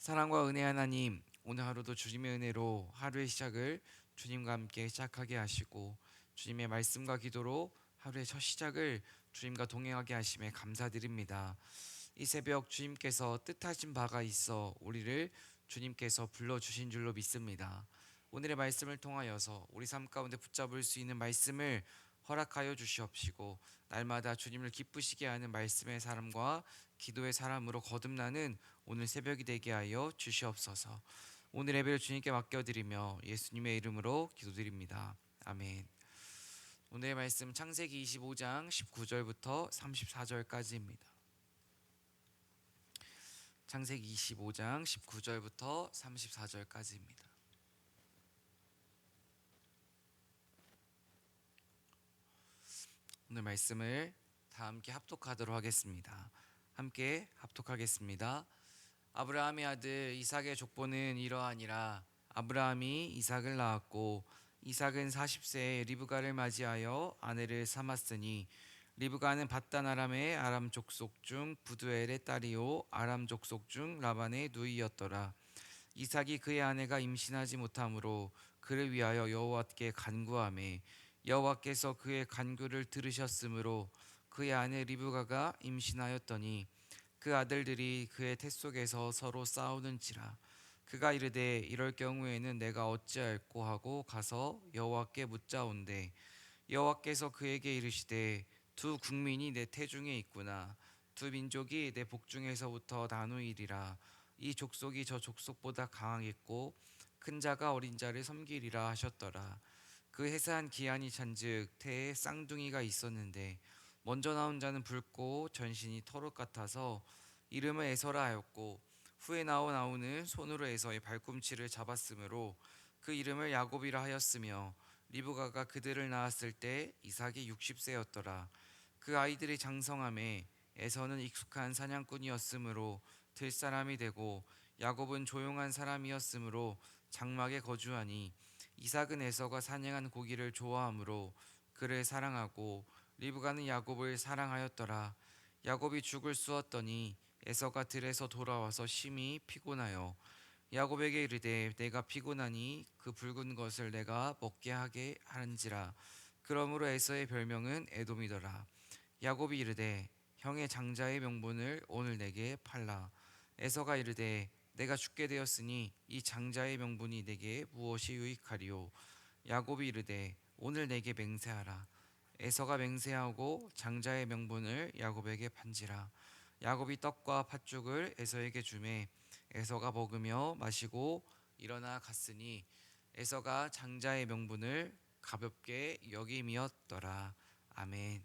사랑과 은혜 하나님, 오늘 하루도 주님의 은혜로 하루의 시작을 주님과 함께 시작하게 하시고 주님의 말씀과 기도로 하루의 첫 시작을 주님과 동행하게 하심에 감사드립니다. 이 새벽 주님께서 뜻하신 바가 있어 우리를 주님께서 불러주신 줄로 믿습니다. 오늘의 말씀을 통하여서 우리 삶 가운데 붙잡을 수 있는 말씀을 허락하여 주시옵시고 날마다 주님을 기쁘시게 하는 말씀의 사람과 기도의 사람으로 거듭나는 오늘 새벽이 되게 하여 주시옵소서. 오늘 예배를 주님께 맡겨드리며 예수님의 이름으로 기도드립니다. 아멘. 오늘의 말씀 창세기 25장 19절부터 34절까지입니다. 창세기 25장 19절부터 34절까지입니다. 오늘 말씀을 다 함께 합독하도록 하겠습니다. 함께 합독하겠습니다. 아브라함의 아들 이삭의 족보는 이러하니라. 아브라함이 이삭을 낳았고 이삭은 40세에 리브가를 맞이하여 아내를 삼았으니 리브가는 밧단 아람의 아람 족속 중 부두엘의 딸이요 아람 족속 중 라반의 누이였더라. 이삭이 그의 아내가 임신하지 못하므로 그를 위하여 여호와께 간구하매 여호와께서 그의 간구를 들으셨으므로 그의 아내 리브가가 임신하였더니 그 아들들이 그의 태 속에서 서로 싸우는지라. 그가 이르되 이럴 경우에는 내가 어찌할꼬 하고 가서 여호와께 묻자온대 여호와께서 그에게 이르시되 두 국민이 내 태중에 있구나. 두 민족이 내 복중에서부터 나누이리라. 이 족속이 저 족속보다 강하겠고 큰 자가 어린 자를 섬기리라 하셨더라. 그 해산 기한이 찬즉 태에 쌍둥이가 있었는데 먼저 나온 자는 붉고 전신이 털옷 같아서 이름을 에서라 하였고 후에 나오는 손으로 에서의 발꿈치를 잡았으므로 그 이름을 야곱이라 하였으며 리브가가 그들을 낳았을 때 이삭이 60세였더라. 그 아이들이 장성함에 에서는 익숙한 사냥꾼이었으므로 들 사람이 되고 야곱은 조용한 사람이었으므로 장막에 거주하니 이삭은 에서가 사냥한 고기를 좋아하므로 그를 사랑하고 리브가는 야곱을 사랑하였더라. 야곱이 죽을 쑤었더니 에서가 들에서 돌아와서 심히 피곤하여 야곱에게 이르되 내가 피곤하니 그 붉은 것을 내가 먹게 하게 하는지라. 그러므로 에서의 별명은 에돔이더라. 야곱이 이르되 형의 장자의 명분을 오늘 내게 팔라. 에서가 이르되 내가 죽게 되었으니 이 장자의 명분이 내게 무엇이 유익하리요. 야곱이 이르되 오늘 내게 맹세하라. 에서가 맹세하고 장자의 명분을 야곱에게 판지라. 야곱이 떡과 팥죽을 에서에게 주매 에서가 먹으며 마시고 일어나 갔으니 에서가 장자의 명분을 가볍게 여김이었더라. 아멘.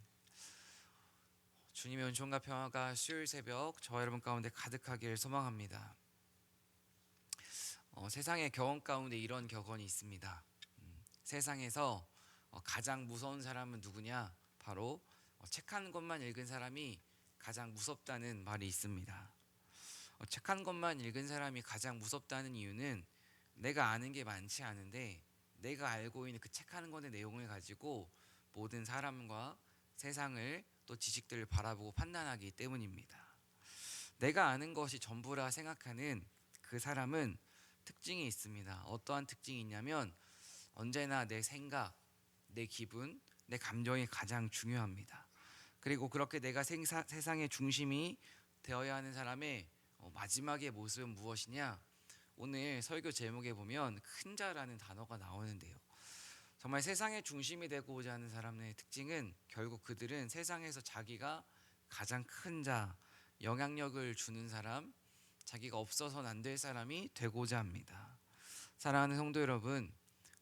주님의 은총과 평화가 수요일 새벽 저와 여러분 가운데 가득하길 소망합니다. 세상의 격언 가운데 이런 격언이 있습니다. 세상에서 가장 무서운 사람은 누구냐? 바로 책 한 권만 읽은 사람이 가장 무섭다는 말이 있습니다. 책 한 권만 읽은 사람이 가장 무섭다는 이유는 내가 아는 게 많지 않은데 내가 알고 있는 그 책 한 권의 내용을 가지고 모든 사람과 세상을 또 지식들을 바라보고 판단하기 때문입니다. 내가 아는 것이 전부라 생각하는 그 사람은 특징이 있습니다. 어떠한 특징이 있냐면 언제나 내 생각, 내 기분, 내 감정이 가장 중요합니다. 그리고 그렇게 내가 세상의 중심이 되어야 하는 사람의 마지막의 모습은 무엇이냐? 오늘 설교 제목에 보면 큰 자라는 단어가 나오는데요. 정말 세상의 중심이 되고자 하는 사람의 특징은 결국 그들은 세상에서 자기가 가장 큰 자, 영향력을 주는 사람, 자기가 없어서는 안 될 사람이 되고자 합니다. 사랑하는 성도 여러분,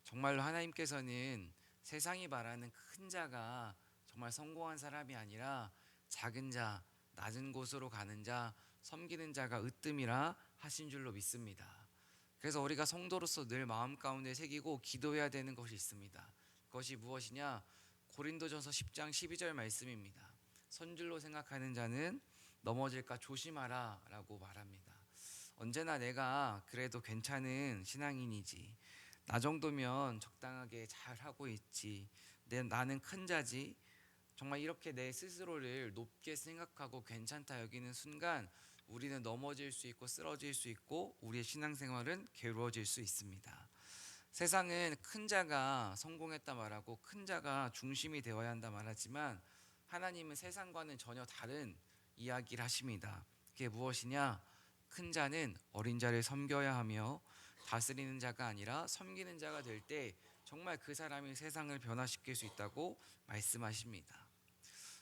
정말로 하나님께서는 세상이 말하는 큰 자가 정말 성공한 사람이 아니라 작은 자, 낮은 곳으로 가는 자, 섬기는 자가 으뜸이라 하신 줄로 믿습니다. 그래서 우리가 성도로서 늘 마음 가운데 새기고 기도해야 되는 것이 있습니다. 그것이 무엇이냐? 고린도전서 10장 12절 말씀입니다. 선줄로 생각하는 자는 넘어질까 조심하라 라고 말합니다. 언제나 내가 그래도 괜찮은 신앙인이지, 나 정도면 적당하게 잘 하고 있지, 나는 큰 자지, 정말 이렇게 내 스스로를 높게 생각하고 괜찮다 여기는 순간 우리는 넘어질 수 있고 쓰러질 수 있고 우리의 신앙생활은 괴로워질 수 있습니다. 세상은 큰 자가 성공했다 말하고 큰 자가 중심이 되어야 한다 말하지만 하나님은 세상과는 전혀 다른 이야기를 하십니다. 그게 무엇이냐? 큰 자는 어린 자를 섬겨야 하며 다스리는 자가 아니라 섬기는 자가 될 때 정말 그 사람이 세상을 변화시킬 수 있다고 말씀하십니다.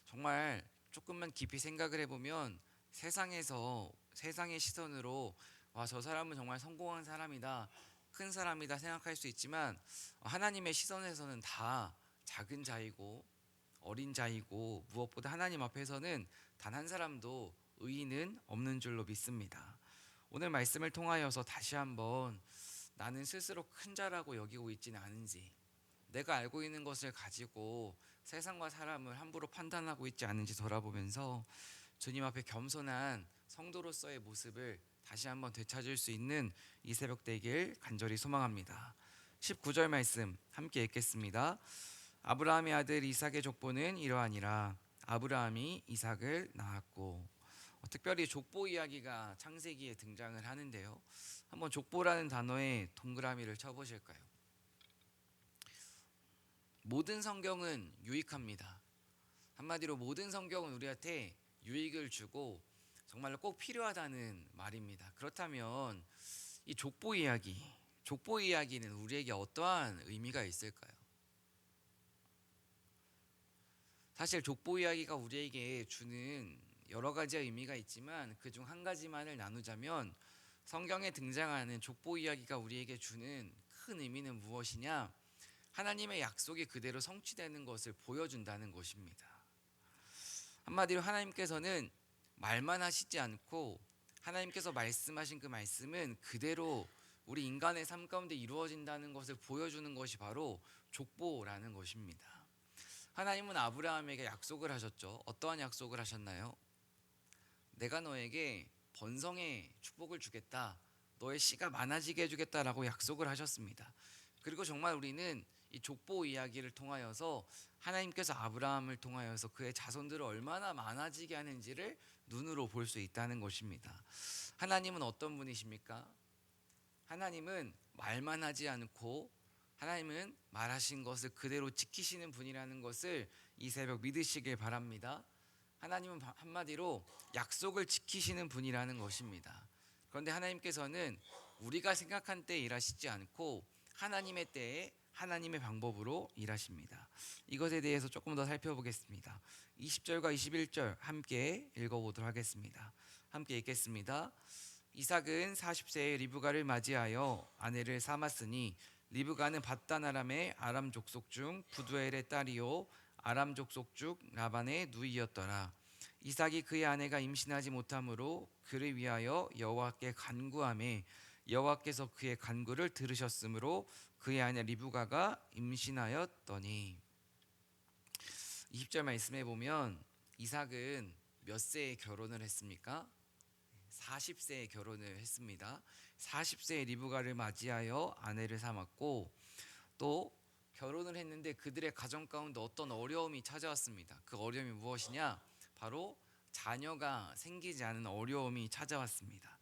정말 조금만 깊이 생각을 해보면 세상에서 세상의 시선으로 와, 저 사람은 정말 성공한 사람이다, 큰 사람이다 생각할 수 있지만 하나님의 시선에서는 다 작은 자이고 어린 자이고 무엇보다 하나님 앞에서는 단 한 사람도 의인은 없는 줄로 믿습니다. 오늘 말씀을 통하여서 다시 한번 나는 스스로 큰 자라고 여기고 있지는 않은지, 내가 알고 있는 것을 가지고 세상과 사람을 함부로 판단하고 있지 않은지 돌아보면서 주님 앞에 겸손한 성도로서의 모습을 다시 한번 되찾을 수 있는 이 새벽 되길 간절히 소망합니다. 19절 말씀 함께 읽겠습니다. 아브라함의 아들 이삭의 족보는 이러하니라. 아브라함이 이삭을 낳았고. 특별히 족보 이야기가 창세기에 등장을 하는데요. 한번 족보라는 단어에 동그라미를 쳐보실까요? 모든 성경은 유익합니다. 한마디로 모든 성경은 우리한테 유익을 주고 정말로 꼭 필요하다는 말입니다. 그렇다면 이 족보 이야기는 우리에게 어떠한 의미가 있을까요? 사실 족보 이야기가 우리에게 주는 여러 가지 의미가 있지만 그중 한 가지만을 나누자면 성경에 등장하는 족보 이야기가 우리에게 주는 큰 의미는 무엇이냐? 하나님의 약속이 그대로 성취되는 것을 보여준다는 것입니다. 한마디로 하나님께서는 말만 하시지 않고 하나님께서 말씀하신 그 말씀은 그대로 우리 인간의 삶 가운데 이루어진다는 것을 보여주는 것이 바로 족보라는 것입니다. 하나님은 아브라함에게 약속을 하셨죠. 어떠한 약속을 하셨나요? 내가 너에게 번성의 축복을 주겠다, 너의 씨가 많아지게 해주겠다라고 약속을 하셨습니다. 그리고 정말 우리는 이 족보 이야기를 통하여서 하나님께서 아브라함을 통하여서 그의 자손들을 얼마나 많아지게 하는지를 눈으로 볼 수 있다는 것입니다. 하나님은 어떤 분이십니까? 하나님은 말만 하지 않고 하나님은 말하신 것을 그대로 지키시는 분이라는 것을 이 새벽 믿으시길 바랍니다. 하나님은 한마디로 약속을 지키시는 분이라는 것입니다. 그런데 하나님께서는 우리가 생각한 때에 일하시지 않고 하나님의 때에 하나님의 방법으로 일하십니다. 이것에 대해서 조금 더 살펴보겠습니다. 20절과 21절 함께 읽어보도록 하겠습니다. 함께 읽겠습니다. 이삭은 40세에 리브가를 맞이하여 아내를 삼았으니 리브가는 밧단 아람의 아람 족속 중 부두엘의 딸이요 아람 족속 중 라반의 누이였더라. 이삭이 그의 아내가 임신하지 못하므로 그를 위하여 여호와께 간구하매 여호와께서 그의 간구를 들으셨으므로 그의 아내 리브가가 임신하였더니. 20절 말씀해 보면 이삭은 몇 세에 결혼을 했습니까? 40세에 결혼을 했습니다. 40세에 리브가를 맞이하여 아내를 삼았고 또 결혼을 했는데 그들의 가정 가운데 어떤 어려움이 찾아왔습니다. 그 어려움이 무엇이냐? 바로 자녀가 생기지 않은 어려움이 찾아왔습니다.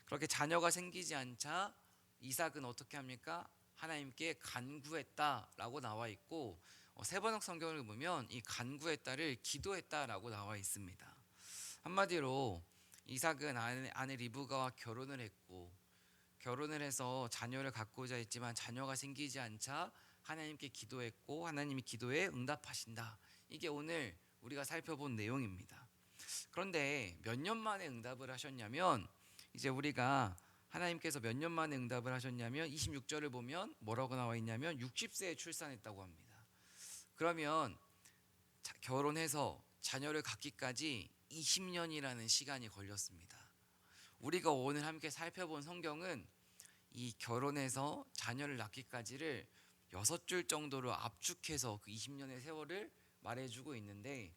그렇게 자녀가 생기지 않자 이삭은 어떻게 합니까? 하나님께 간구했다라고 나와 있고 세번역 성경을 보면 이 간구했다를 기도했다라고 나와 있습니다. 한마디로 이삭은 아내 리브가와 결혼을 했고 결혼을 해서 자녀를 갖고자 했지만 자녀가 생기지 않자 하나님께 기도했고 하나님이 기도에 응답하신다. 이게 오늘 우리가 살펴본 내용입니다. 그런데 몇 년 만에 응답을 하셨냐면 이제 우리가 하나님께서 몇 년 만에 응답을 하셨냐면 26절을 보면 뭐라고 나와 있냐면 60세에 출산했다고 합니다. 그러면 결혼해서 자녀를 갖기까지 20년이라는 시간이 걸렸습니다. 우리가 오늘 함께 살펴본 성경은 이 결혼해서 자녀를 낳기까지를 6줄 정도로 압축해서 그 20년의 세월을 말해주고 있는데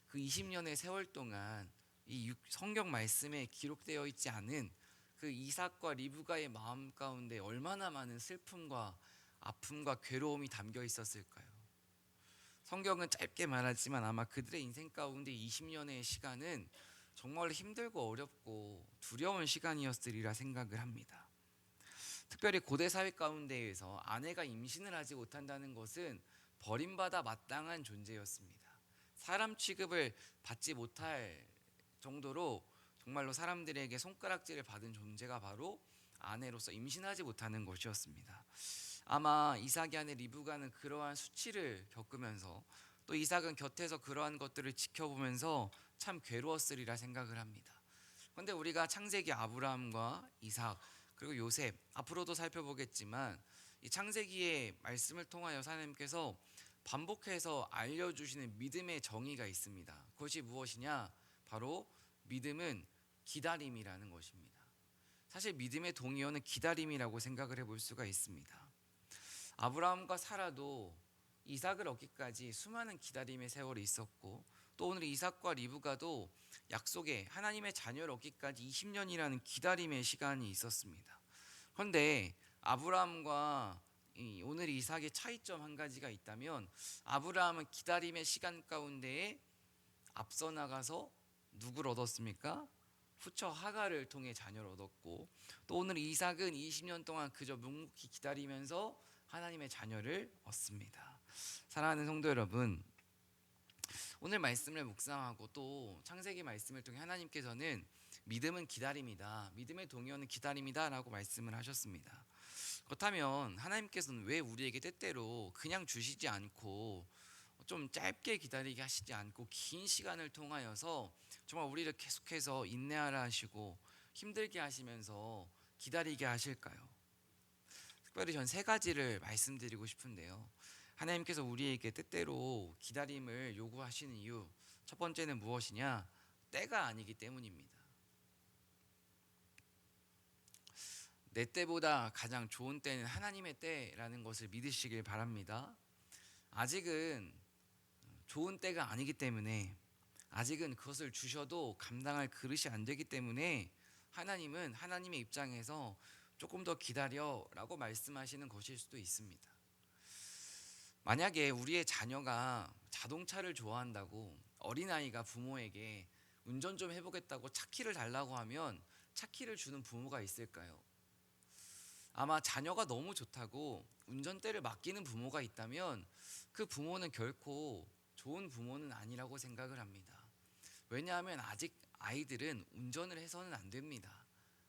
그 20년의 세월 동안 이 성경 말씀에 기록되어 있지 않은 그 이삭과 리브가의 마음 가운데 얼마나 많은 슬픔과 아픔과 괴로움이 담겨 있었을까요? 성경은 짧게 말하지만 아마 그들의 인생 가운데 20년의 시간은 정말 힘들고 어렵고 두려운 시간이었으리라 생각을 합니다. 특별히 고대 사회 가운데에서 아내가 임신을 하지 못한다는 것은 버림받아 마땅한 존재였습니다. 사람 취급을 받지 못할 정도로 정말로 사람들에게 손가락질을 받은 존재가 바로 아내로서 임신하지 못하는 것이었습니다. 아마 이삭의 아내 리브가는 그러한 수치를 겪으면서 또 이삭은 곁에서 그러한 것들을 지켜보면서 참 괴로웠으리라 생각을 합니다. 그런데 우리가 창세기 아브라함과 이삭 그리고 요셉 앞으로도 살펴보겠지만 이 창세기의 말씀을 통하여 하나님께서 반복해서 알려주시는 믿음의 정의가 있습니다. 그것이 무엇이냐? 바로 믿음은 기다림이라는 것입니다. 사실 믿음의 동의어는 기다림이라고 생각을 해볼 수가 있습니다. 아브라함과 사라도 이삭을 얻기까지 수많은 기다림의 세월이 있었고 또 오늘 이삭과 리브가도 약속의 하나님의 자녀를 얻기까지 20년이라는 기다림의 시간이 있었습니다. 그런데 아브라함과 오늘 이삭의 차이점 한 가지가 있다면 아브라함은 기다림의 시간 가운데에 앞서 나가서 누구를 얻었습니까? 후처 하갈을 통해 자녀를 얻었고 또 오늘 이삭은 20년 동안 그저 묵묵히 기다리면서 하나님의 자녀를 얻습니다. 사랑하는 성도 여러분, 오늘 말씀을 묵상하고 또 창세기 말씀을 통해 하나님께서는 믿음은 기다림이다, 믿음의 동의어는 기다림이다 라고 말씀을 하셨습니다. 그렇다면 하나님께서는 왜 우리에게 때때로 그냥 주시지 않고 좀 짧게 기다리게 하시지 않고 긴 시간을 통하여서 정말 우리를 계속해서 인내하라 하시고 힘들게 하시면서 기다리게 하실까요? 특별히 전 세 가지를 말씀드리고 싶은데요. 하나님께서 우리에게 때때로 기다림을 요구하시는 이유, 첫 번째는 무엇이냐? 때가 아니기 때문입니다. 내 때보다 가장 좋은 때는 하나님의 때라는 것을 믿으시길 바랍니다. 아직은 좋은 때가 아니기 때문에, 아직은 그것을 주셔도 감당할 그릇이 안 되기 때문에 하나님은 하나님의 입장에서 조금 더 기다려라고 말씀하시는 것일 수도 있습니다. 만약에 우리의 자녀가 자동차를 좋아한다고 어린아이가 부모에게 운전 좀 해보겠다고 차키를 달라고 하면 차키를 주는 부모가 있을까요? 아마 자녀가 너무 좋다고 운전대를 맡기는 부모가 있다면 그 부모는 결코 좋은 부모는 아니라고 생각을 합니다. 왜냐하면 아직 아이들은 운전을 해서는 안 됩니다.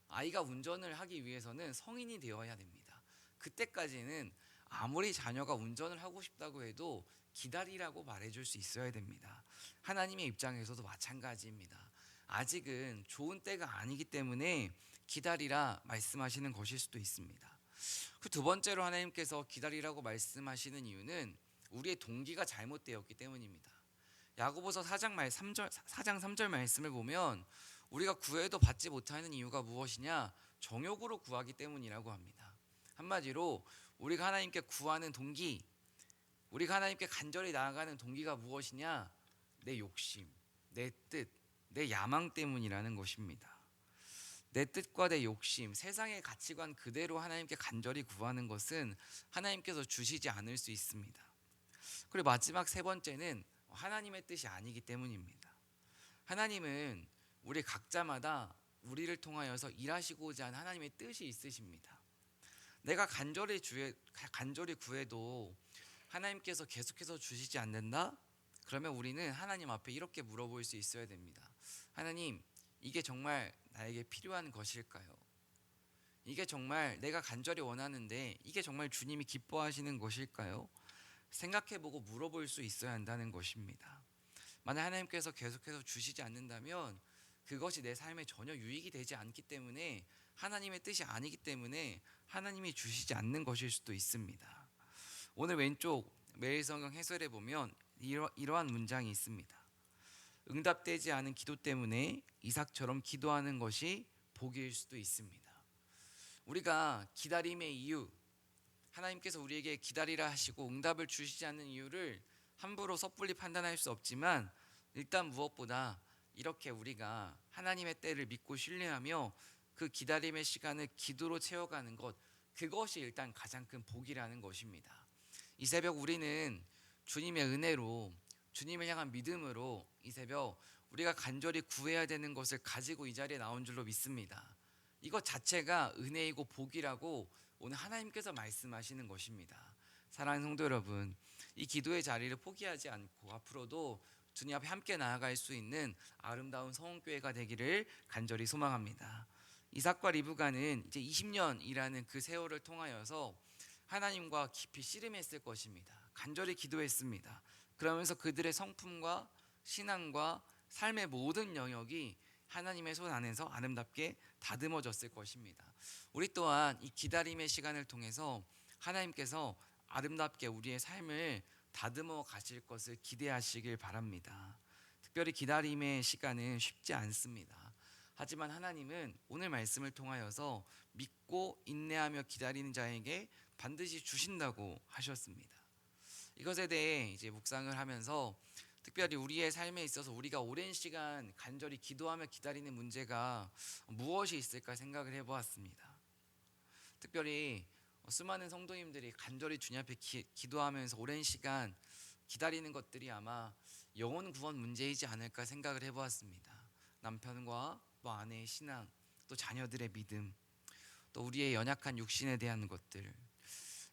아이가 운전을 하기 위해서는 성인이 되어야 됩니다. 그때까지는 아무리 자녀가 운전을 하고 싶다고 해도 기다리라고 말해줄 수 있어야 됩니다. 하나님의 입장에서도 마찬가지입니다. 아직은 좋은 때가 아니기 때문에 기다리라 말씀하시는 것일 수도 있습니다. 그 두 번째로 하나님께서 기다리라고 말씀하시는 이유는 우리의 동기가 잘못되었기 때문입니다. 야고보서 4장 3절 말씀을 보면 우리가 구해도 받지 못하는 이유가 무엇이냐? 정욕으로 구하기 때문이라고 합니다. 한마디로 우리가 하나님께 구하는 동기, 우리가 하나님께 간절히 나아가는 동기가 무엇이냐? 내 욕심, 내 뜻, 내 야망 때문이라는 것입니다. 내 뜻과 내 욕심, 세상의 가치관 그대로 하나님께 간절히 구하는 것은 하나님께서 주시지 않을 수 있습니다. 그리고 마지막 세 번째는 하나님의 뜻이 아니기 때문입니다. 하나님은 우리 각자마다 우리를 통하여서 일하시고자 하는 하나님의 뜻이 있으십니다. 내가 간절히 구해도 하나님께서 계속해서 주시지 않는다? 그러면 우리는 하나님 앞에 이렇게 물어볼 수 있어야 됩니다. 하나님, 이게 정말 나에게 필요한 것일까요? 이게 정말 내가 간절히 원하는데 이게 정말 주님이 기뻐하시는 것일까요? 생각해보고 물어볼 수 있어야 한다는 것입니다. 만약 하나님께서 계속해서 주시지 않는다면 그것이 내 삶에 전혀 유익이 되지 않기 때문에, 하나님의 뜻이 아니기 때문에 하나님이 주시지 않는 것일 수도 있습니다. 오늘 왼쪽 매일성경 해설에 보면 이러한 문장이 있습니다. 응답되지 않은 기도 때문에 이삭처럼 기도하는 것이 복일 수도 있습니다. 우리가 기다림의 이유, 하나님께서 우리에게 기다리라 하시고 응답을 주시지 않는 이유를 함부로 섣불리 판단할 수 없지만, 일단 무엇보다 이렇게 우리가 하나님의 때를 믿고 신뢰하며 그 기다림의 시간을 기도로 채워가는 것, 그것이 일단 가장 큰 복이라는 것입니다. 이 새벽 우리는 주님의 은혜로, 주님을 향한 믿음으로 이 새벽 우리가 간절히 구해야 되는 것을 가지고 이 자리에 나온 줄로 믿습니다. 이것 자체가 은혜이고 복이라고 오늘 하나님께서 말씀하시는 것입니다. 사랑하는 성도 여러분, 이 기도의 자리를 포기하지 않고 앞으로도 주님 앞에 함께 나아갈 수 있는 아름다운 성원교회가 되기를 간절히 소망합니다. 이삭과 리브가는 이제 20년이라는 그 세월을 통하여서 하나님과 깊이 씨름했을 것입니다. 간절히 기도했습니다. 그러면서 그들의 성품과 신앙과 삶의 모든 영역이 하나님의 손 안에서 아름답게 다듬어졌을 것입니다. 우리 또한 이 기다림의 시간을 통해서 하나님께서 아름답게 우리의 삶을 다듬어 가실 것을 기대하시길 바랍니다. 특별히 기다림의 시간은 쉽지 않습니다. 하지만 하나님은 오늘 말씀을 통하여서 믿고 인내하며 기다리는 자에게 반드시 주신다고 하셨습니다. 이것에 대해 이제 묵상을 하면서 특별히 우리의 삶에 있어서 우리가 오랜 시간 간절히 기도하며 기다리는 문제가 무엇이 있을까 생각을 해보았습니다. 특별히 수많은 성도님들이 간절히 주님 앞에 기도하면서 오랜 시간 기다리는 것들이 아마 영혼 구원 문제이지 않을까 생각을 해보았습니다. 남편과 또 아내의 신앙, 또 자녀들의 믿음, 또 우리의 연약한 육신에 대한 것들,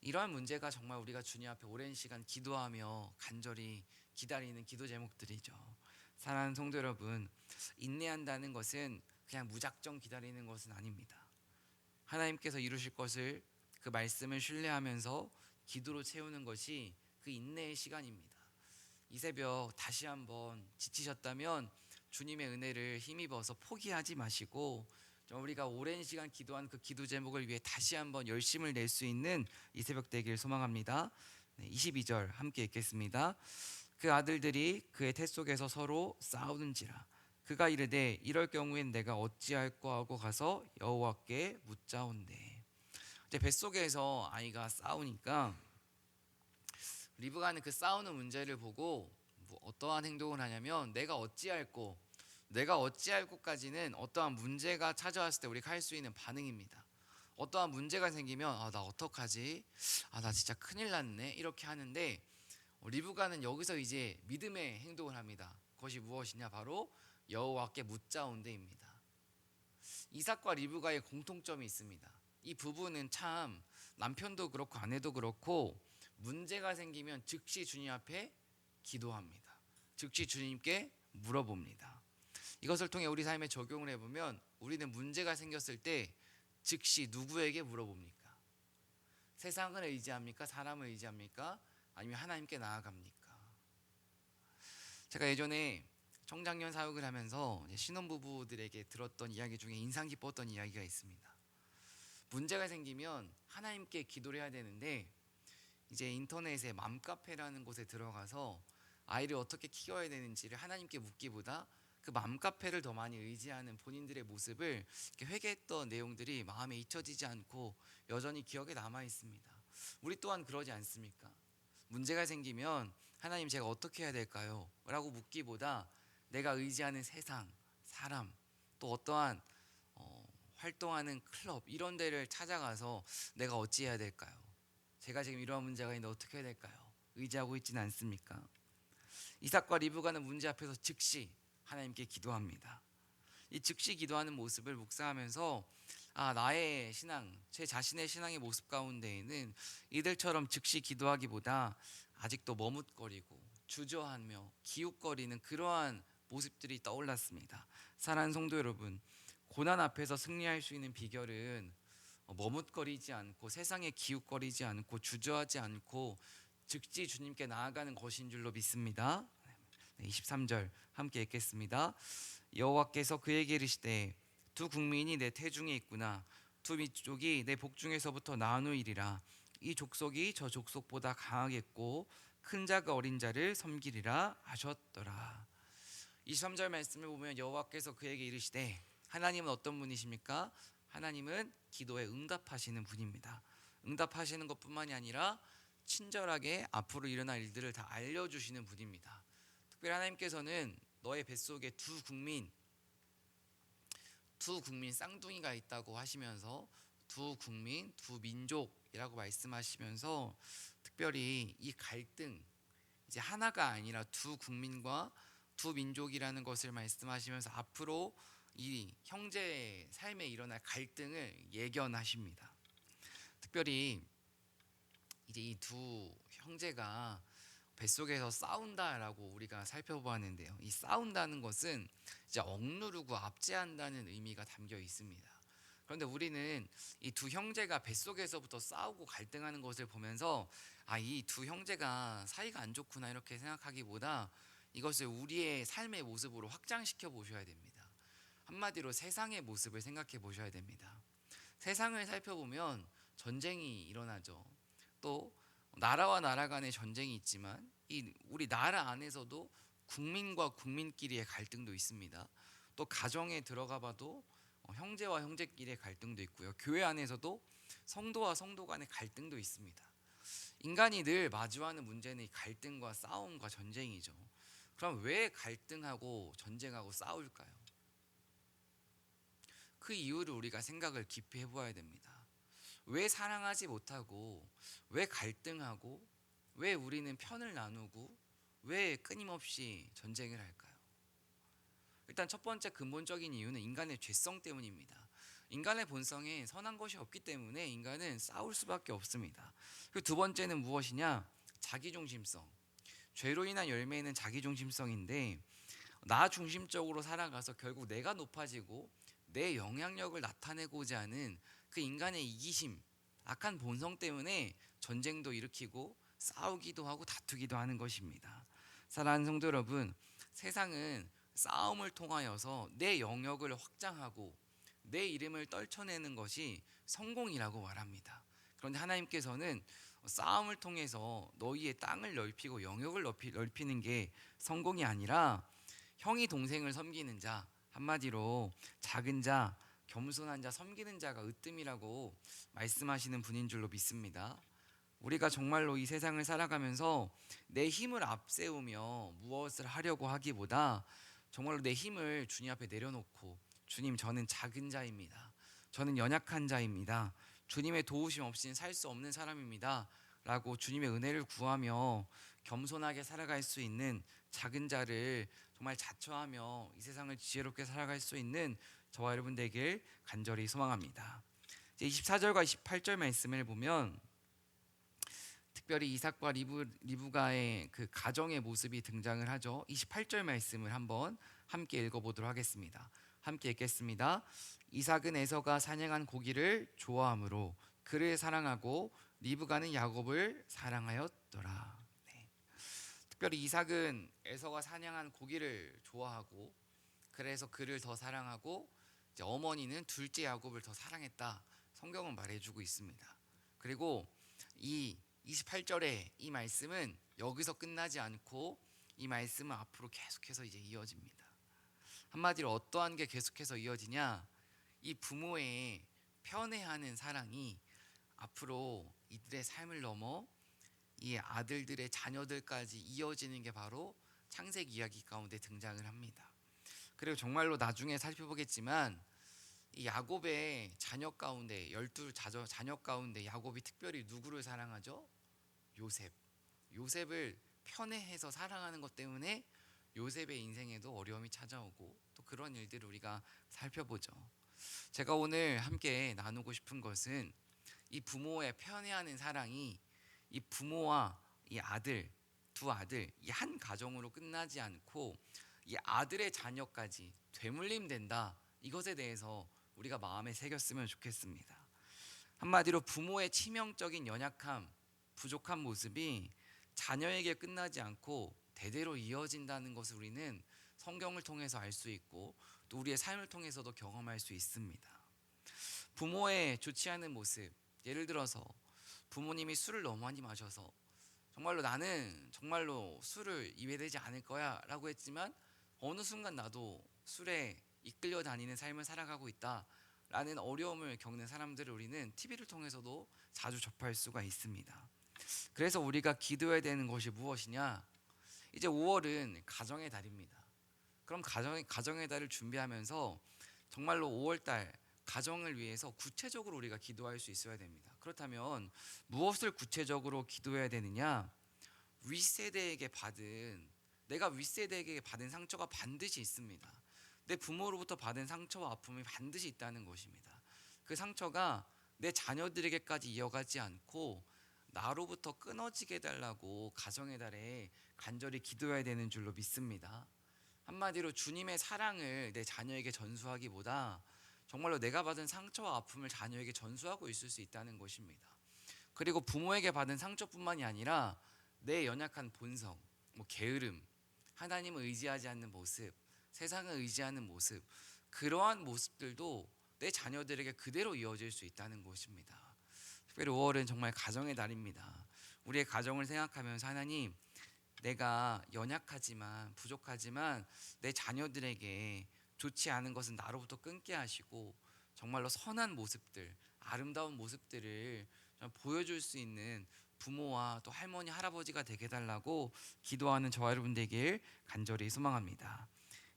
이러한 문제가 정말 우리가 주님 앞에 오랜 시간 기도하며 간절히 기다리는 기도 제목들이죠. 사랑하는 성도 여러분, 인내한다는 것은 그냥 무작정 기다리는 것은 아닙니다. 하나님께서 이루실 것을, 그 말씀을 신뢰하면서 기도로 채우는 것이 그 인내의 시간입니다. 이 새벽 다시 한번 지치셨다면 주님의 은혜를 힘입어서 포기하지 마시고 우리가 오랜 시간 기도한 그 기도 제목을 위해 다시 한번 열심을 낼 수 있는 이 새벽 되길 소망합니다. 22절 함께 읽겠습니다. 그 아들들이 그의 태 속에서 서로 싸우는지라 그가 이르되 이럴 경우엔 내가 어찌할꼬 하고 가서 여호와께 묻자온대. 이제 뱃속에서 아이가 싸우니까 리브가는 그 싸우는 문제를 보고 어떠한 행동을 하냐면 내가 어찌할꼬까지는 어떠한 문제가 찾아왔을 때 우리가 할 수 있는 반응입니다. 어떠한 문제가 생기면 나 어떡하지? 나 진짜 큰일 났네 이렇게 하는데 리브가는 여기서 이제 믿음의 행동을 합니다. 그것이 무엇이냐? 바로 여호와께 묻자온대입니다. 이삭과 리브가의 공통점이 있습니다. 이 부부는 참 남편도 그렇고 아내도 그렇고 문제가 생기면 즉시 주님 앞에 기도합니다. 즉시 주님께 물어봅니다. 이것을 통해 우리 삶에 적용을 해보면 우리는 문제가 생겼을 때 즉시 누구에게 물어봅니까? 세상을 의지합니까? 사람을 의지합니까? 아니면 하나님께 나아갑니까? 제가 예전에 청장년 사역을 하면서 신혼부부들에게 들었던 이야기 중에 인상 깊었던 이야기가 있습니다. 문제가 생기면 하나님께 기도를 해야 되는데 이제 인터넷에 맘카페라는 곳에 들어가서 아이를 어떻게 키워야 되는지를 하나님께 묻기보다 그 맘카페를 더 많이 의지하는 본인들의 모습을 회개했던 내용들이 마음에 잊혀지지 않고 여전히 기억에 남아 있습니다. 우리 또한 그러지 않습니까? 문제가 생기면 하나님 제가 어떻게 해야 될까요? 라고 묻기보다 내가 의지하는 세상, 사람, 또 어떠한 활동하는 클럽 이런 데를 찾아가서 내가 어찌해야 될까요? 제가 지금 이러한 문제가 있는데 어떻게 해야 될까요? 의지하고 있지는 않습니까? 이삭과 리브가는 문제 앞에서 즉시 하나님께 기도합니다. 이 즉시 기도하는 모습을 묵상하면서 나의 신앙, 제 자신의 신앙의 모습 가운데에는 이들처럼 즉시 기도하기보다 아직도 머뭇거리고 주저하며 기웃거리는 그러한 모습들이 떠올랐습니다. 사랑하는 성도 여러분, 고난 앞에서 승리할 수 있는 비결은 머뭇거리지 않고 세상에 기웃거리지 않고 주저하지 않고 즉시 주님께 나아가는 것인 줄로 믿습니다. 23절 함께 읽겠습니다. 여호와께서 그에게 이르시되 두 국민이 내 태중에 있구나. 두 민족이 내 복중에서부터 나누이리라. 이 족속이 저 족속보다 강하겠고 큰 자가 어린 자를 섬기리라 하셨더라. 23절 말씀을 보면 여호와께서 그에게 이르시되, 하나님은 어떤 분이십니까? 하나님은 기도에 응답하시는 분입니다. 응답하시는 것뿐만이 아니라 친절하게 앞으로 일어날 일들을 다 알려주시는 분입니다. 특별히 하나님께서는 너의 뱃속에 두 국민 쌍둥이가 있다고 하시면서 두 국민, 두 민족이라고 말씀하시면서 특별히 이 갈등, 이제 하나가 아니라 두 국민과 두 민족이라는 것을 말씀하시면서 앞으로 이 형제의 삶에 일어날 갈등을 예견하십니다. 특별히 이제 이 두 형제가 뱃속에서 싸운다라고 우리가 살펴보았는데요. 이 싸운다는 것은 이제 억누르고 압제한다는 의미가 담겨 있습니다. 그런데 우리는 이 두 형제가 뱃속에서부터 싸우고 갈등하는 것을 보면서 이 두 형제가 사이가 안 좋구나 이렇게 생각하기보다 이것을 우리의 삶의 모습으로 확장시켜 보셔야 됩니다. 한마디로 세상의 모습을 생각해 보셔야 됩니다. 세상을 살펴보면 전쟁이 일어나죠. 또 나라와 나라 간의 전쟁이 있지만 이 우리 나라 안에서도 국민과 국민끼리의 갈등도 있습니다. 또 가정에 들어가 봐도 형제와 형제끼리의 갈등도 있고요. 교회 안에서도 성도와 성도 간의 갈등도 있습니다. 인간이 늘 마주하는 문제는 이 갈등과 싸움과 전쟁이죠. 그럼 왜 갈등하고 전쟁하고 싸울까요? 그 이유를 우리가 생각을 깊이 해보아야 됩니다. 왜 사랑하지 못하고, 왜 갈등하고, 왜 우리는 편을 나누고, 왜 끊임없이 전쟁을 할까요? 일단 첫 번째 근본적인 이유는 인간의 죄성 때문입니다. 인간의 본성에 선한 것이 없기 때문에 인간은 싸울 수밖에 없습니다. 그리고 두 번째는 무엇이냐? 자기중심성. 죄로 인한 열매는 자기중심성인데 나 중심적으로 살아가서 결국 내가 높아지고 내 영향력을 나타내고자 하는 그 인간의 이기심, 악한 본성 때문에 전쟁도 일으키고 싸우기도 하고 다투기도 하는 것입니다. 사랑하는 성도 여러분, 세상은 싸움을 통하여서 내 영역을 확장하고 내 이름을 떨쳐내는 것이 성공이라고 말합니다. 그런데 하나님께서는 싸움을 통해서 너희의 땅을 넓히고 영역을 넓히는 게 성공이 아니라 형이 동생을 섬기는 자, 한마디로 작은 자, 겸손한 자, 섬기는 자가 으뜸이라고 말씀하시는 분인 줄로 믿습니다. 우리가 정말로 이 세상을 살아가면서 내 힘을 앞세우며 무엇을 하려고 하기보다 정말로 내 힘을 주님 앞에 내려놓고 주님, 저는 작은 자입니다. 저는 연약한 자입니다. 주님의 도우심 없이는 살 수 없는 사람입니다. 라고 주님의 은혜를 구하며 겸손하게 살아갈 수 있는 작은 자를 정말 자처하며 이 세상을 지혜롭게 살아갈 수 있는 저와 여러분 되길 간절히 소망합니다. 24절과 28절 말씀을 보면 특별히 이삭과 리브가의 그 가정의 모습이 등장을 하죠. 28절 말씀을 한번 함께 읽어보도록 하겠습니다. 함께 읽겠습니다. 이삭은 에서가 사냥한 고기를 좋아하므로 그를 사랑하고 리브가는 야곱을 사랑하였더라. 네. 특별히 이삭은 에서가 사냥한 고기를 좋아하고 그래서 그를 더 사랑하고 이제 어머니는 둘째 야곱을 더 사랑했다. 성경은 말해주고 있습니다. 그리고 이 28절의 이 말씀은 여기서 끝나지 않고 이 말씀은 앞으로 계속해서 이제 이어집니다. 한마디로 어떠한 게 계속해서 이어지냐? 이 부모의 편애하는 사랑이 앞으로 이들의 삶을 넘어 이 아들들의 자녀들까지 이어지는 게 바로 창세기 이야기 가운데 등장을 합니다. 그리고 정말로 나중에 살펴보겠지만 이 야곱의 자녀 가운데 12 자녀 가운데 야곱이 특별히 누구를 사랑하죠? 요셉. 요셉을 편애해서 사랑하는 것 때문에 요셉의 인생에도 어려움이 찾아오고 또 그런 일들을 우리가 살펴보죠. 제가 오늘 함께 나누고 싶은 것은 이 부모의 편애하는 사랑이 이 부모와 이 아들, 두 아들, 이 한 가정으로 끝나지 않고 이 아들의 자녀까지 되물림된다. 이것에 대해서 우리가 마음에 새겼으면 좋겠습니다. 한마디로 부모의 치명적인 연약함, 부족한 모습이 자녀에게 끝나지 않고 대대로 이어진다는 것을 우리는 성경을 통해서 알 수 있고 또 우리의 삶을 통해서도 경험할 수 있습니다. 부모의 좋지 않은 모습, 예를 들어서 부모님이 술을 너무 많이 마셔서 정말로 나는 정말로 술을 입에 대지 않을 거야 라고 했지만 어느 순간 나도 술에 이끌려 다니는 삶을 살아가고 있다 라는 어려움을 겪는 사람들을 우리는 TV를 통해서도 자주 접할 수가 있습니다. 그래서 우리가 기도해야 되는 것이 무엇이냐? 이제 5월은 가정의 달입니다. 그럼 가정의 달을 준비하면서 정말로 5월달 가정을 위해서 구체적으로 우리가 기도할 수 있어야 됩니다. 그렇다면 무엇을 구체적으로 기도해야 되느냐? 윗세대에게 받은 내가 윗세대에게 받은 상처가 반드시 있습니다. 내 부모로부터 받은 상처와 아픔이 반드시 있다는 것입니다. 그 상처가 내 자녀들에게까지 이어가지 않고 나로부터 끊어지게 해달라고 가정의 달에 간절히 기도해야 되는 줄로 믿습니다. 한마디로 주님의 사랑을 내 자녀에게 전수하기보다 정말로 내가 받은 상처와 아픔을 자녀에게 전수하고 있을 수 있다는 것입니다. 그리고 부모에게 받은 상처뿐만이 아니라 내 연약한 본성, 게으름, 하나님을 의지하지 않는 모습, 세상을 의지하는 모습, 그러한 모습들도 내 자녀들에게 그대로 이어질 수 있다는 것입니다. 특별히 5월은 정말 가정의 달입니다. 우리의 가정을 생각하면서 하나님, 내가 연약하지만 부족하지만 내 자녀들에게 좋지 않은 것은 나로부터 끊게 하시고 정말로 선한 모습들, 아름다운 모습들을 보여줄 수 있는 부모와 또 할머니, 할아버지가 되게 해달라고 기도하는 저와 여러분 되길 간절히 소망합니다.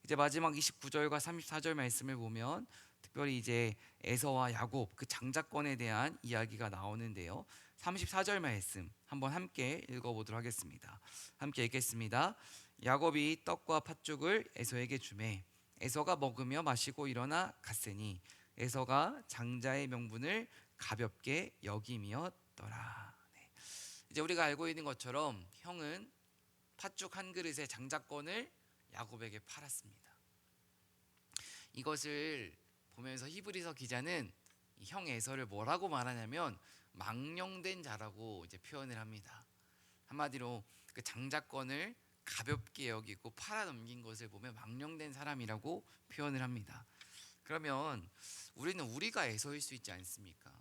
이제 마지막 29절과 34절 말씀을 보면 특별히 이제 에서와 야곱 그 장자권에 대한 이야기가 나오는데요. 34절 말씀 한번 함께 읽어보도록 하겠습니다. 함께 읽겠습니다. 야곱이 떡과 팥죽을 에서에게 주매 에서가 먹으며 마시고 일어나 갔으니 에서가 장자의 명분을 가볍게 여김이었더라. 네. 이제 우리가 알고 있는 것처럼 형은 팥죽 한 그릇의 장자권을 야곱에게 팔았습니다. 이것을 보면서 히브리서 기자는 형 에서를 뭐라고 말하냐면 망령된 자라고 이제 표현을 합니다. 한마디로 그 장자권을 가볍게 여기고 팔아넘긴 것을 보면 망령된 사람이라고 표현을 합니다. 그러면 우리는 우리가 에서일 수 있지 않습니까?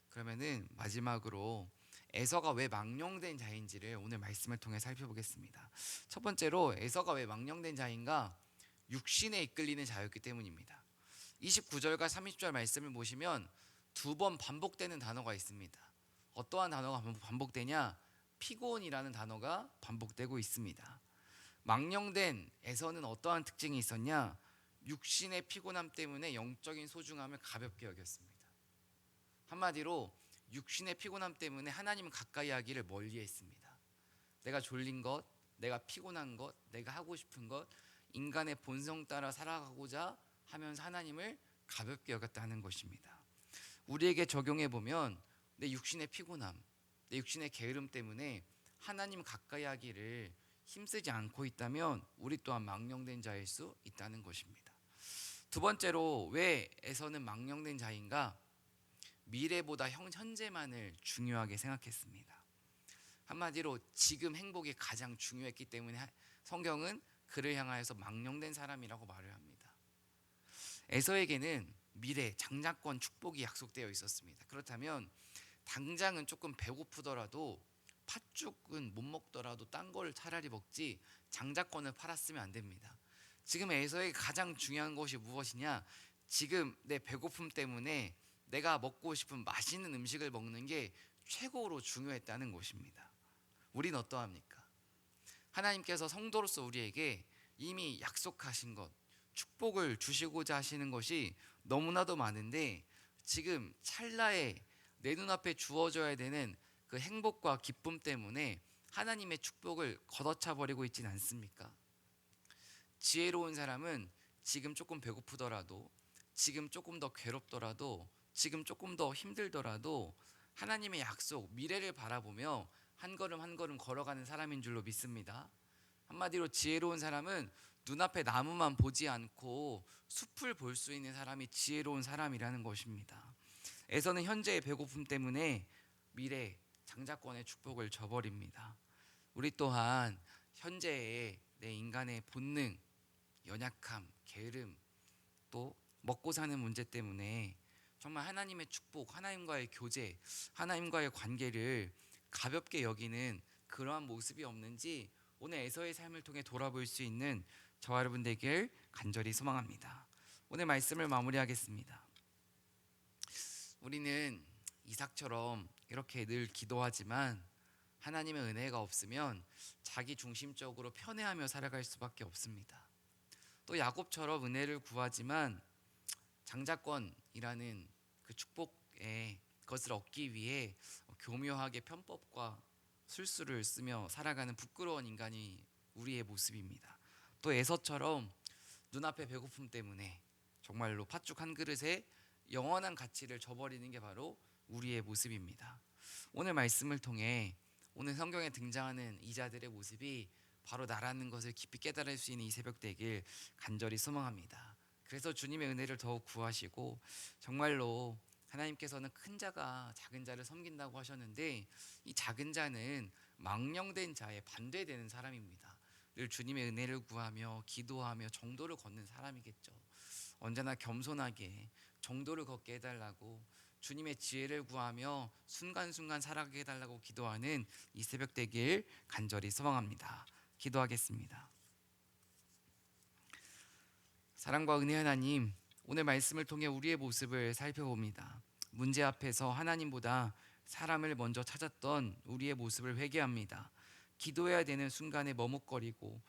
그러면은 마지막으로 에서가 왜 망령된 자인지를 오늘 말씀을 통해 살펴보겠습니다. 첫 번째로 에서가 왜 망령된 자인가? 육신에 이끌리는 자였기 때문입니다. 29절과 30절 말씀을 보시면 두 번 반복되는 단어가 있습니다. 어떠한 단어가 반복되냐? 피곤이라는 단어가 반복되고 있습니다. 망령된 에서는 어떠한 특징이 있었냐? 육신의 피곤함 때문에 영적인 소중함을 가볍게 여겼습니다. 한마디로 육신의 피곤함 때문에 하나님은 가까이 하기를 멀리했습니다. 내가 졸린 것, 내가 피곤한 것, 내가 하고 싶은 것, 인간의 본성 따라 살아가고자 하면서 하나님을 가볍게 여겼다는 것입니다. 우리에게 적용해 보면 내 육신의 피곤함, 내 육신의 게으름 때문에 하나님 가까이 하기를 힘쓰지 않고 있다면 우리 또한 망령된 자일 수 있다는 것입니다. 두 번째로 왜 에서는 망령된 자인가? 미래보다 현재만을 중요하게 생각했습니다. 한마디로 지금 행복이 가장 중요했기 때문에 성경은 그를 향하여서 망령된 사람이라고 말을 합니다. 에서에게는 미래, 장자권, 축복이 약속되어 있었습니다. 그렇다면 당장은 조금 배고프더라도 팥죽은 못 먹더라도 딴 걸 차라리 먹지 장자권을 팔았으면 안 됩니다. 지금 에서에게 가장 중요한 것이 무엇이냐? 지금 내 배고픔 때문에 내가 먹고 싶은 맛있는 음식을 먹는 게 최고로 중요했다는 것입니다. 우린 어떠합니까? 하나님께서 성도로서 우리에게 이미 약속하신 것, 축복을 주시고자 하시는 것이 너무나도 많은데 지금 찰나에 내 눈앞에 주어져야 되는 그 행복과 기쁨 때문에 하나님의 축복을 걷어차 버리고 있진 않습니까? 지혜로운 사람은 지금 조금 배고프더라도, 지금 조금 더 괴롭더라도, 지금 조금 더 힘들더라도 하나님의 약속, 미래를 바라보며 한 걸음 한 걸음 걸어가는 사람인 줄로 믿습니다. 한마디로 지혜로운 사람은 눈앞에 나무만 보지 않고 숲을 볼 수 있는 사람이 지혜로운 사람이라는 것입니다. 에서는 현재의 배고픔 때문에 미래, 장자권의 축복을 저버립니다. 우리 또한 현재의 내 인간의 본능, 연약함, 게으름, 또 먹고 사는 문제 때문에 정말 하나님의 축복, 하나님과의 교제, 하나님과의 관계를 가볍게 여기는 그러한 모습이 없는지 오늘 에서의 삶을 통해 돌아볼 수 있는 저와 여러분 되길 간절히 소망합니다. 오늘 말씀을 마무리하겠습니다. 우리는 이삭처럼 이렇게 늘 기도하지만 하나님의 은혜가 없으면 자기 중심적으로 편애하며 살아갈 수밖에 없습니다. 또 야곱처럼 은혜를 구하지만 장자권이라는 그 축복의 것을 얻기 위해 교묘하게 편법과 술수를 쓰며 살아가는 부끄러운 인간이 우리의 모습입니다. 또 에서처럼 눈앞의 배고픔 때문에 정말로 팥죽 한 그릇에 영원한 가치를 저버리는 게 바로 우리의 모습입니다. 오늘 말씀을 통해 오늘 성경에 등장하는 이자들의 모습이 바로 나라는 것을 깊이 깨달을 수 있는 이 새벽 되길 간절히 소망합니다. 그래서 주님의 은혜를 더욱 구하시고 정말로 하나님께서는 큰 자가 작은 자를 섬긴다고 하셨는데 이 작은 자는 망령된 자에 반대되는 사람입니다. 늘 주님의 은혜를 구하며 기도하며 정도를 걷는 사람이겠죠. 언제나 겸손하게 정도를 걷게 해달라고 주님의 지혜를 구하며 순간순간 살아가게 해달라고 기도하는 이 새벽 되길 간절히 소망합니다. 기도하겠습니다. 사랑과 은혜 하나님, 오늘 말씀을 통해 우리의 모습을 살펴봅니다. 문제 앞에서 하나님보다 사람을 먼저 찾았던 우리의 모습을 회개합니다. 기도해야 되는 순간에 머뭇거리고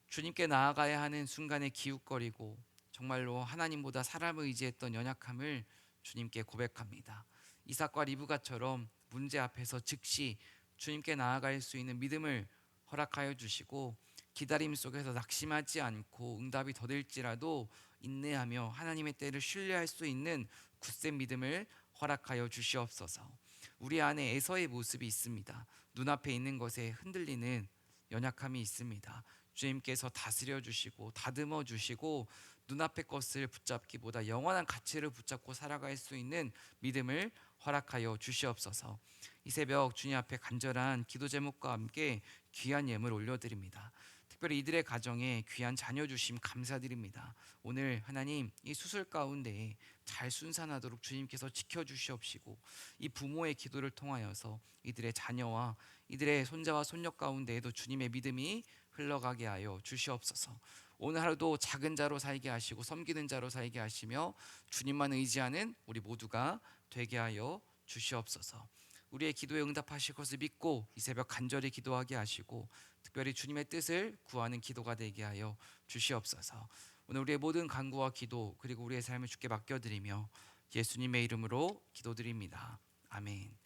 주님께 나아가야 하는 순간에 기웃거리고 정말로 하나님보다 사람을 의지했던 연약함을 주님께 고백합니다. 이삭과 리브가처럼 문제 앞에서 즉시 주님께 나아갈 수 있는 믿음을 허락하여 주시고 기다림 속에서 낙심하지 않고 응답이 더딜지라도 인내하며 하나님의 때를 신뢰할 수 있는 굳센 믿음을 허락하여 주시옵소서. 우리 안에 에서의 모습이 있습니다. 눈앞에 있는 것에 흔들리는 연약함이 있습니다. 주님께서 다스려 주시고 다듬어 주시고 눈앞의 것을 붙잡기보다 영원한 가치를 붙잡고 살아갈 수 있는 믿음을 허락하여 주시옵소서. 이 새벽 주님 앞에 간절한 기도 제목과 함께 귀한 예물 올려드립니다. 특별히 이들의 가정에 귀한 자녀 주심 감사드립니다. 오늘 하나님 이 수술 가운데 잘 순산하도록 주님께서 지켜주시옵시고 이 부모의 기도를 통하여서 이들의 자녀와 이들의 손자와 손녀 가운데에도 주님의 믿음이 흘러가게 하여 주시옵소서. 오늘 하루도 작은 자로 살게 하시고 섬기는 자로 살게 하시며 주님만 의지하는 우리 모두가 되게 하여 주시옵소서. 우리의 기도에 응답하실 것을 믿고 이 새벽 간절히 기도하게 하시고 특별히 주님의 뜻을 구하는 기도가 되게 하여 주시옵소서. 오늘 우리의 모든 간구와 기도 그리고 우리의 삶을 주께 맡겨드리며 예수님의 이름으로 기도드립니다. 아멘.